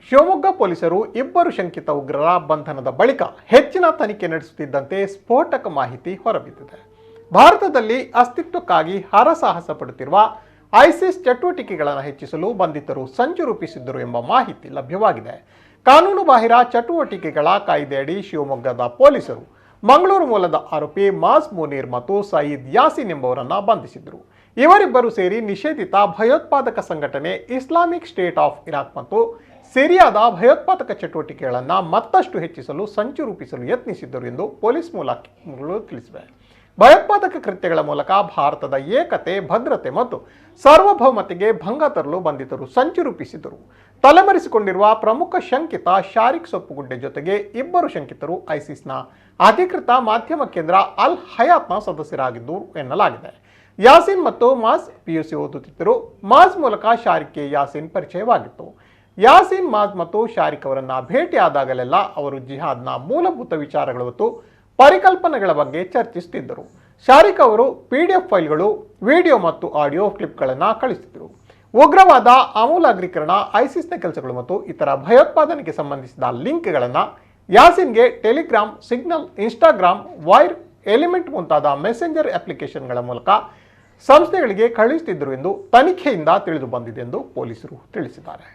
ಶಿವಮೊಗ್ಗ ಪೊಲೀಸರು ಇಬ್ಬರು ಶಂಕಿತ ಉಗ್ರರ ಬಂಧನದ ಬಳಿಕ ಹೆಚ್ಚಿನ ತನಿಖೆ ನಡೆಸುತ್ತಿದ್ದಂತೆ ಸ್ಫೋಟಕ ಮಾಹಿತಿ ಹೊರಬಿದ್ದಿದೆ. ಭಾರತದಲ್ಲಿ ಅಸ್ತಿತ್ವಕ್ಕಾಗಿ ಹರಸಾಹಸ ಪಡುತ್ತಿರುವ ಐಸಿಸ್ ಚಟುವಟಿಕೆಗಳನ್ನು ಹೆಚ್ಚಿಸಲು ಬಂಧಿತರು ಸಂಚು ರೂಪಿಸಿದ್ದರು ಎಂಬ ಮಾಹಿತಿ ಲಭ್ಯವಾಗಿದೆ. ಕಾನೂನು ಬಾಹಿರ ಚಟುವಟಿಕೆಗಳ ಕಾಯ್ದೆಯಡಿ ಶಿವಮೊಗ್ಗದ ಪೊಲೀಸರು ಮಂಗಳೂರು ಮೂಲದ ಆರೋಪಿ ಮಾಸ್ ಮುನೀರ್ ಮತ್ತು ಸಯೀದ್ ಯಾಸೀನ್ ಎಂಬುವರನ್ನು ಬಂಧಿಸಿದ್ದರು. ಇವರಿಬ್ಬರು ಸೇರಿ ನಿಷೇಧಿತ ಭಯೋತ್ಪಾದಕ ಸಂಘಟನೆ ಇಸ್ಲಾಮಿಕ್ ಸ್ಟೇಟ್ ಆಫ್ ಇರಾಕ್ ಮತ್ತು ಸಿರಿಯಾದ ಭಯೋತ್ಪಾದಕ ಚಟುವಟಿಕೆಗಳನ್ನು ಮತ್ತಷ್ಟು ಹೆಚ್ಚಿಸಲು ಸಂಚು ರೂಪಿಸಲು ಯತ್ನಿಸಿದ್ದರು ಎಂದು ಪೊಲೀಸ್ ಮೂಲಗಳು ತಿಳಿಸಿವೆ. ಭಯೋತ್ಪಾದಕ ಕೃತ್ಯಗಳ ಮೂಲಕ ಭಾರತದ ಏಕತೆ, ಭದ್ರತೆ ಮತ್ತು ಸಾರ್ವಭೌಮತೆಗೆ ಭಂಗ ತರಲು ಬಂಧಿತರು ಸಂಚು ರೂಪಿಸಿದರು. ತಲೆಮರೆಸಿಕೊಂಡಿರುವ ಪ್ರಮುಖ ಶಂಕಿತ ಶಾರಿಕ್ ಸೊಪ್ಪುಗುಡ್ಡೆ ಜೊತೆಗೆ ಇಬ್ಬರು ಶಂಕಿತರು ಐಸಿಸ್ನ ಅಧಿಕೃತ ಮಾಧ್ಯಮ ಕೇಂದ್ರ ಅಲ್ ಹಯಾತ್ನ ಸದಸ್ಯರಾಗಿದ್ದರು ಎನ್ನಲಾಗಿದೆ. ಯಾಸೀನ್ ಮತ್ತು ಮಾಸ್ ಪಿಯುಸಿ ಓದುತ್ತಿದ್ದರು. ಮಾಸ್ ಮೂಲಕ ಶಾರಿಕ್ಗೆ ಯಾಸೀನ್ ಪರಿಚಯವಾಗಿತ್ತು. ಯಾಸೀನ್, ಮಾಸ್ ಮತ್ತು ಶಾರಿಕ್ ಅವರನ್ನ ಭೇಟಿಯಾದಾಗಲೆಲ್ಲ ಅವರು ಜಿಹಾದ್ನ ಮೂಲಭೂತ ವಿಚಾರಗಳು ಮತ್ತು ಪರಿಕಲ್ಪನೆಗಳ ಬಗ್ಗೆ ಚರ್ಚಿಸುತ್ತಿದ್ದರು. ಶಾರಿಕ್ ಅವರು PDF ಫೈಲ್ಗಳು, ವಿಡಿಯೋ ಮತ್ತು ಆಡಿಯೋ ಕ್ಲಿಪ್ಗಳನ್ನು ಕಳಿಸಿದರು. ಉಗ್ರವಾದ ಆಮೂಲಾಗ್ರೀಕರಣ, ಐಸಿಸ್ನ ಕೆಲಸಗಳು ಮತ್ತು ಇತರ ಭಯೋತ್ಪಾದನೆಗೆ ಸಂಬಂಧಿಸಿದ ಲಿಂಕ್ಗಳನ್ನು ಯಾಸೀನ್ಗೆ Telegram, Signal, Instagram, Wire, Element ಮುಂತಾದ ಮೆಸೆಂಜರ್ ಅಪ್ಲಿಕೇಶನ್ಗಳ ಮೂಲಕ ಸಂಸ್ಥೆಗಳಿಗೆ ಕಳುಹಿಸುತ್ತಿದ್ದರು ಎಂದು ತನಿಖೆಯಿಂದ ತಿಳಿದು ಬಂದಿದೆ ಎಂದು ಪೊಲೀಸರು ತಿಳಿಸಿದ್ದಾರೆ.